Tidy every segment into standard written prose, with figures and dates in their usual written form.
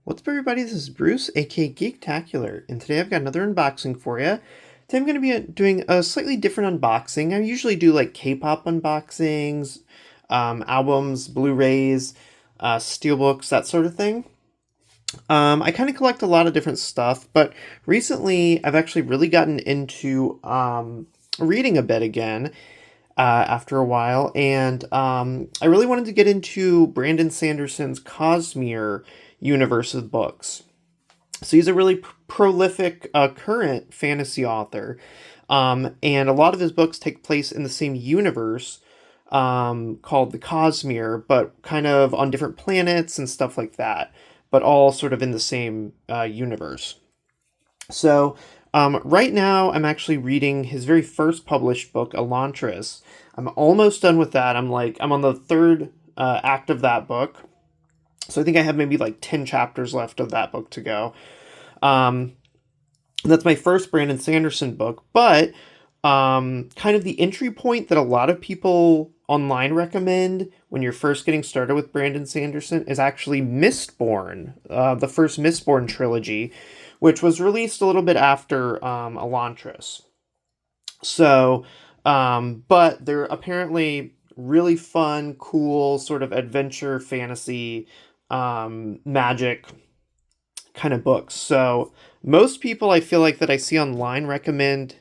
What's up, everybody? This is Bruce, aka Geektacular, and today I've got another unboxing for you. Today I'm going to be doing a slightly different unboxing. I usually do like K-pop unboxings, albums, Blu-rays, steelbooks, that sort of thing. I kind of collect a lot of different stuff, but recently I've actually really gotten into reading a bit again after a while, and I really wanted to get into Brandon Sanderson's Cosmere universe of books. So he's a really prolific current fantasy author, and a lot of his books take place in the same universe called the Cosmere, but kind of on different planets and stuff like that, but all sort of in the same universe. So right now, I'm actually reading his very first published book, Elantris. I'm almost done with that. I'm on the third act of that book. So I think I have maybe like 10 chapters left of that book to go. Um, that's my first Brandon Sanderson book, but kind of the entry point that a lot of people online recommend when you're first getting started with Brandon Sanderson is actually Mistborn, the first Mistborn trilogy, which was released a little bit after Elantris. So, but they're apparently really fun, cool, sort of adventure fantasy magic kind of books. So most people I feel like that I see online recommend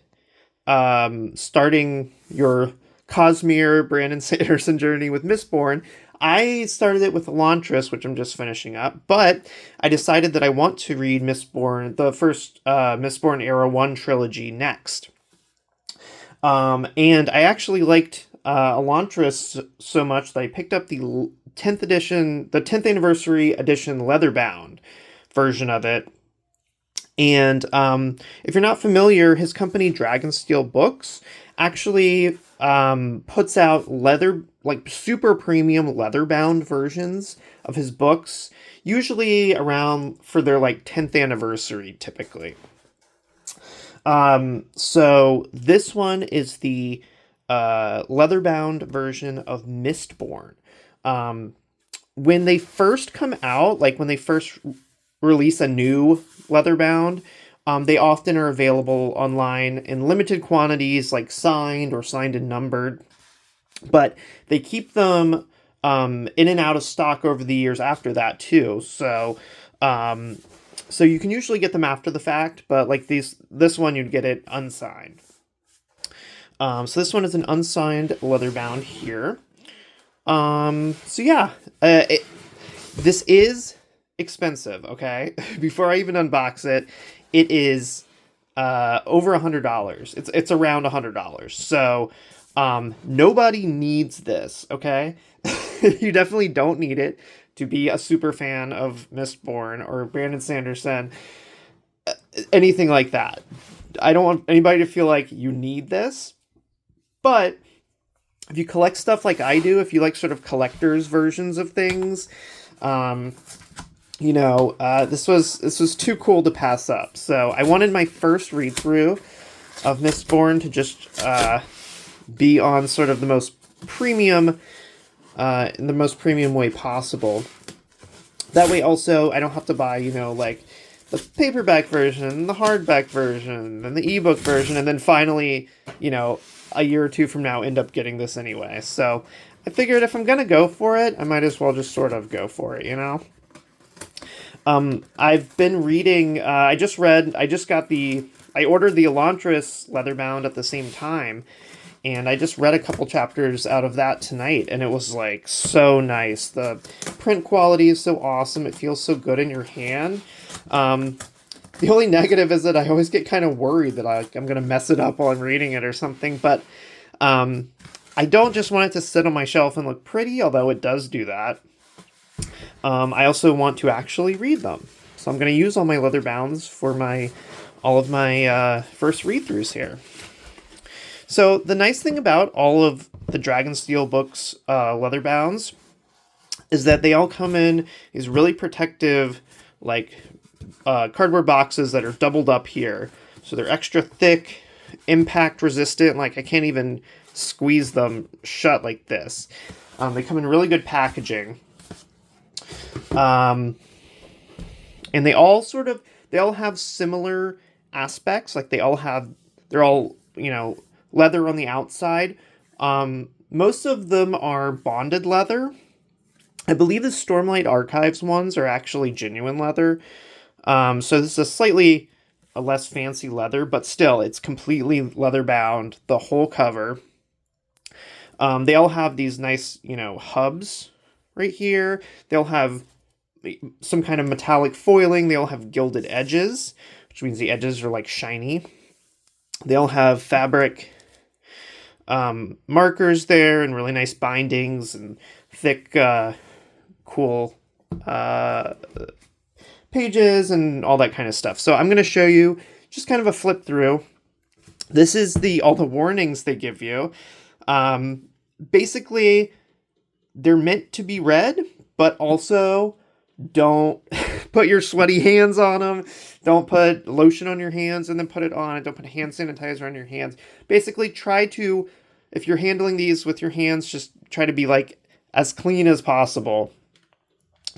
starting your Cosmere Brandon Sanderson journey with Mistborn. I started it with Elantris, which I'm just finishing up, but I decided that I want to read Mistborn, the first Mistborn Era 1 trilogy next. And I actually liked Elantris so much that I picked up the 10th edition, the 10th anniversary edition Leatherbound version of it. And if you're not familiar, his company Dragonsteel Books actually puts out like super premium leather-bound versions of his books, usually around for their like 10th anniversary, typically. So this one is the leather-bound version of Mistborn. When they first come out, like when they first release a new leather-bound, they often are available online in limited quantities, like signed or signed and numbered. But they keep them in and out of stock over the years after that too. So you can usually get them after the fact, but like this one you'd get it unsigned. So this one is an unsigned leather-bound here. So yeah, this is expensive, okay? Before I even unbox it, it is over $100. It's around $100. So nobody needs this, okay? You definitely don't need it to be a super fan of Mistborn or Brandon Sanderson, anything like that. I don't want anybody to feel like you need this, but if you collect stuff like I do, if you like sort of collector's versions of things, this was too cool to pass up. So I wanted my first read through of Mistborn to just be on sort of the most premium, in the most premium way possible. That way, also I don't have to buy like the paperback version, the hardback version, and the ebook version, and then finally a year or two from now end up getting this anyway. So I figured if I'm gonna go for it, I might as well just sort of go for it, I've been reading, I ordered the Elantris Leatherbound at the same time, and I just read a couple chapters out of that tonight, and it was like so nice. The print quality is so awesome, it feels so good in your hand. The only negative is that I always get kind of worried that I'm going to mess it up while I'm reading it or something, but I don't just want it to sit on my shelf and look pretty, although it does do that. I also want to actually read them. So I'm going to use all my leather bounds for all of my first read-throughs here. So the nice thing about all of the Dragonsteel Books leather bounds is that they all come in these really protective, like cardboard boxes that are doubled up here. So they're extra thick, impact resistant, like I can't even squeeze them shut like this. They come in really good packaging. And they all have similar aspects. Like they're all, leather on the outside. Most of them are bonded leather. I believe the Stormlight Archives ones are actually genuine leather. So this is a less fancy leather, but still, it's completely leather bound, the whole cover. They all have these nice, hubs right here. They'll have some kind of metallic foiling. They all have gilded edges, which means the edges are like shiny. They all have fabric markers there and really nice bindings and thick, cool pages and all that kind of stuff. So I'm going to show you just kind of a flip through. This is all the warnings they give you. Basically, they're meant to be read, but also don't put your sweaty hands on them. Don't put lotion on your hands and then put it on. Don't put hand sanitizer on your hands. Basically, try to, if you're handling these with your hands, just try to be like as clean as possible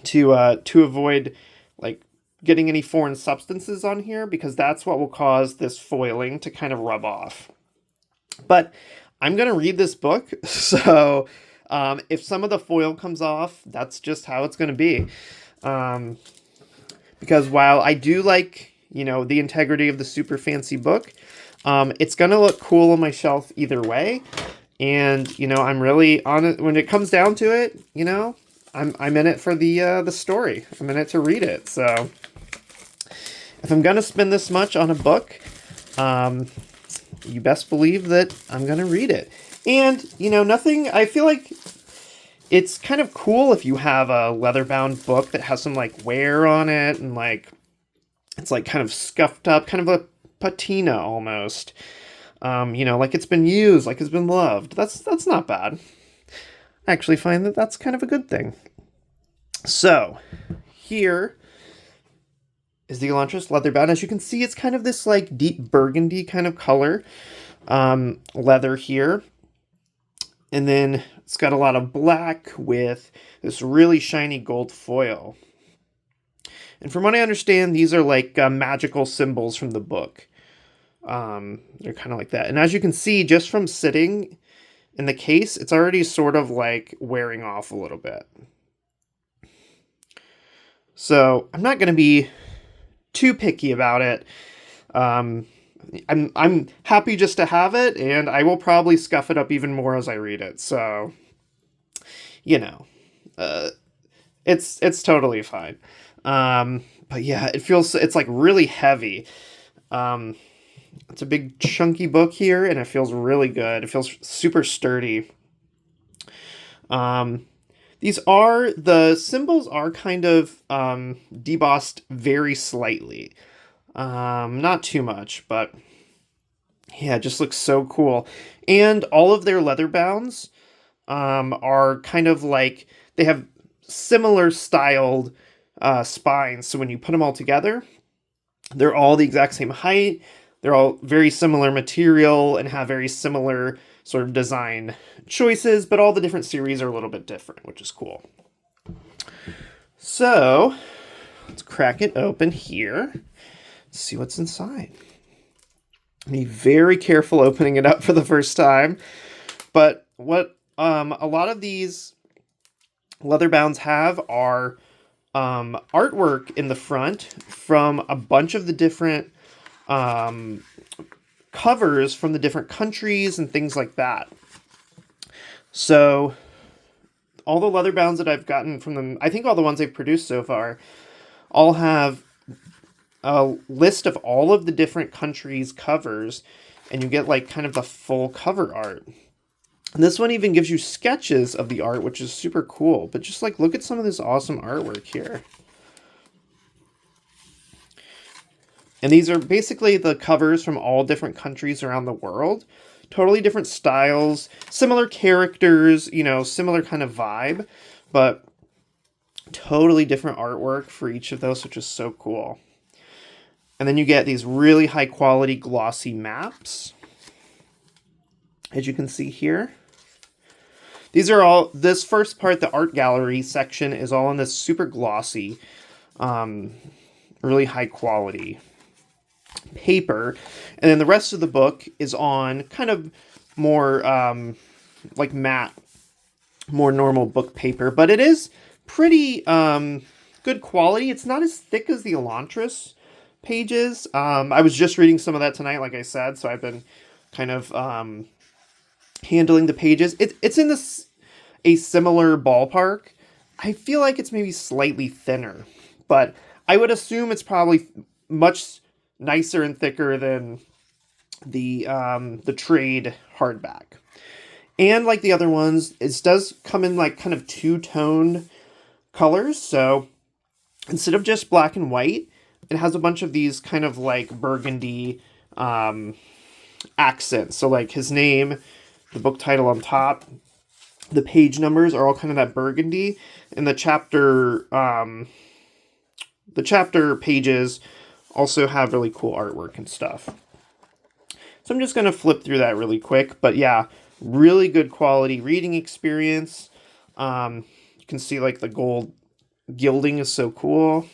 to avoid like getting any foreign substances on here, because that's what will cause this foiling to kind of rub off. But I'm going to read this book, so if some of the foil comes off, that's just how it's going to be. Because while I do like, the integrity of the super fancy book, it's going to look cool on my shelf either way. And, I'm really on it when it comes down to it, I'm in it for the story. I'm in it to read it. So if I'm going to spend this much on a book, you best believe that I'm going to read it. And, I feel like it's kind of cool if you have a leather-bound book that has some, like, wear on it, and, like, it's, like, kind of scuffed up, kind of a patina almost. Like it's been used, like it's been loved. That's not bad. I actually find that that's kind of a good thing. So, here is the Elantris Leatherbound. As you can see, it's kind of this, like, deep burgundy kind of color leather here. And then it's got a lot of black with this really shiny gold foil. And from what I understand, these are like magical symbols from the book. They're kind of like that. And as you can see, just from sitting in the case, it's already sort of like wearing off a little bit. So I'm not going to be too picky about it. I'm happy just to have it, and I will probably scuff it up even more as I read it. So, it's totally fine. But yeah, it's like really heavy. It's a big chunky book here, and it feels really good. It feels super sturdy. The symbols are kind of debossed very slightly. Not too much, but yeah, it just looks so cool. And all of their leather bounds are kind of like, they have similar styled spines. So when you put them all together, they're all the exact same height. They're all very similar material and have very similar sort of design choices, but all the different series are a little bit different, which is cool. So let's crack it open here. Let's see what's inside. Be very careful opening it up for the first time. But what a lot of these leather bounds have are artwork in the front from a bunch of the different covers from the different countries and things like that. So all the leather bounds that I've gotten from them, I think all the ones they've produced so far, all have a list of all of the different countries' covers, and you get like kind of the full cover art. And this one even gives you sketches of the art, which is super cool. But just like, look at some of this awesome artwork here. And these are basically the covers from all different countries around the world. Totally different styles, similar characters, similar kind of vibe, but totally different artwork for each of those, which is so cool. And then you get these really high quality glossy maps, as you can see here. These are all, this first part, the art gallery section, is all in this super glossy really high quality paper. And then the rest of the book is on kind of more like matte, more normal book paper, but it is pretty good quality. It's not as thick as the Elantris pages. I was just reading some of that tonight, like I said, so I've been kind of handling the pages. It's in a similar ballpark. I feel like it's maybe slightly thinner, but I would assume it's probably much nicer and thicker than the trade hardback. And like the other ones, it does come in like kind of two-toned colors. So instead of just black and white, it has a bunch of these kind of like burgundy accents. So like his name, the book title on top, the page numbers are all kind of that burgundy, and the chapter pages also have really cool artwork and stuff. So I'm just going to flip through that really quick. But yeah, really good quality reading experience. You can see like the gold gilding is so cool.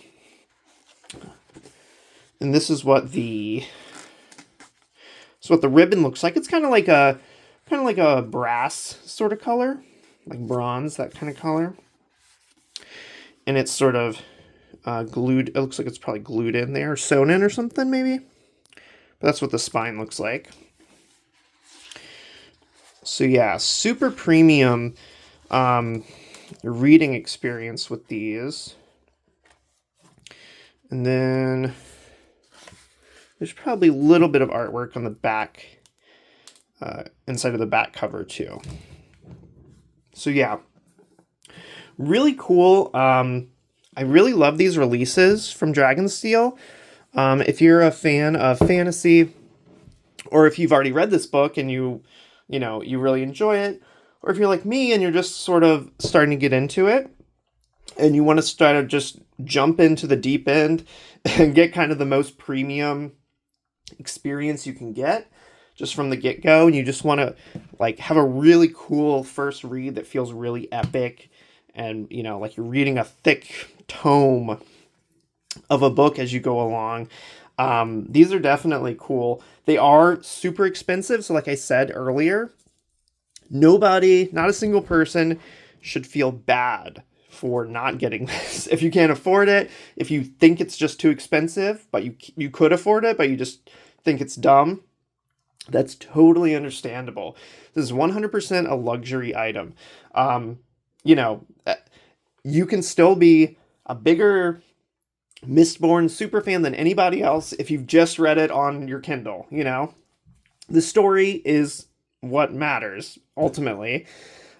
And this is what the ribbon looks like. It's kind of like a brass sort of color, like bronze, that kind of color. And it's sort of glued. It looks like it's probably glued in there, or sewn in or something maybe. But that's what the spine looks like. So yeah, super premium reading experience with these. And then there's probably a little bit of artwork on the back, inside of the back cover too. So yeah, really cool. I really love these releases from Dragonsteel. If you're a fan of fantasy, or if you've already read this book and you really enjoy it, or if you're like me and you're just sort of starting to get into it, and you want to start to just jump into the deep end and get kind of the most premium experience you can get just from the get-go, and you just want to like have a really cool first read that feels really epic, and like you're reading a thick tome of a book as you go along. These are definitely cool. They are super expensive, so like I said earlier, not a single person should feel bad for not getting this. If you can't afford it, if you think it's just too expensive, but you could afford it, but you just think it's dumb, that's totally understandable. This is 100% a luxury item. You can still be a bigger Mistborn superfan than anybody else if you've just read it on your Kindle. The story is what matters ultimately.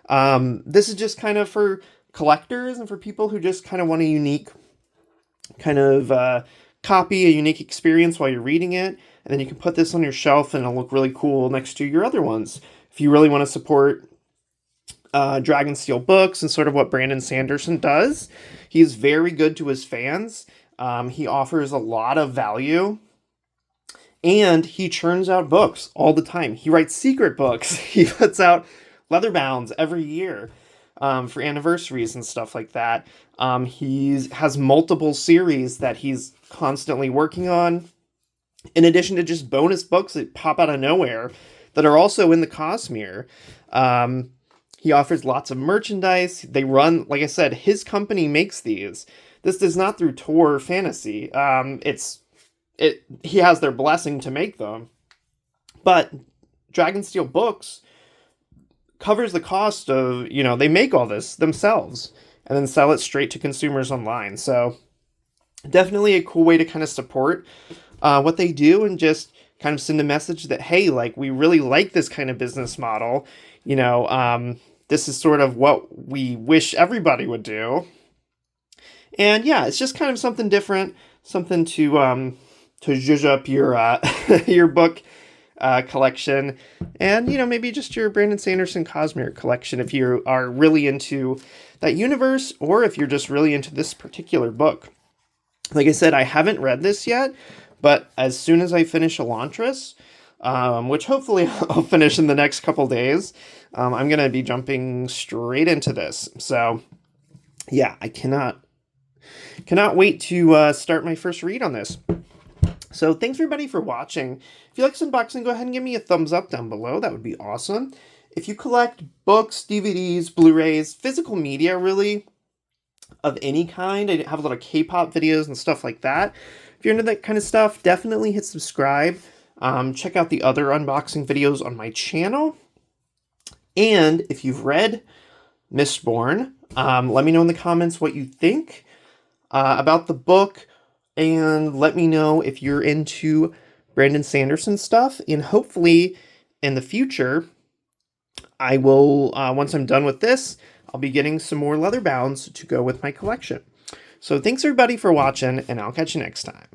This is just kind of for collectors and for people who just kind of want a unique kind of copy, a unique experience while you're reading it, and then you can put this on your shelf and it'll look really cool next to your other ones. If you really want to support Dragonsteel books and sort of what Brandon Sanderson does, he's very good to his fans. He offers a lot of value, and he churns out books all the time. He writes secret books. He puts out Leatherbounds every year for anniversaries and stuff like that. He has multiple series that he's constantly working on, in addition to just bonus books that pop out of nowhere that are also in the Cosmere. He offers lots of merchandise. They run, like I said, his company makes these. This is not through Tor Fantasy. He has their blessing to make them. But Dragonsteel Books covers the cost of, they make all this themselves and then sell it straight to consumers online. So definitely a cool way to kind of support what they do and just kind of send a message that, hey, like, we really like this kind of business model. This is sort of what we wish everybody would do. And yeah, it's just kind of something different, something to zhuzh up your your book collection, and maybe just your Brandon Sanderson Cosmere collection if you are really into that universe, or if you're just really into this particular book. Like I said, I haven't read this yet, but as soon as I finish Elantris, which hopefully I'll finish in the next couple days, I'm going to be jumping straight into this. So yeah, I cannot Cannot wait to start my first read on this. So thanks everybody for watching. If you like this unboxing, go ahead and give me a thumbs up down below. That would be awesome. If you collect books, DVDs, Blu-rays, physical media really, of any kind, I have a lot of K-pop videos and stuff like that. If you're into that kind of stuff, definitely hit subscribe. Check out the other unboxing videos on my channel. And if you've read Mistborn, let me know in the comments what you think about the book. And let me know if you're into Brandon Sanderson stuff. And hopefully in the future, I will, once I'm done with this, I'll be getting some more Leatherbounds to go with my collection. So thanks everybody for watching, and I'll catch you next time.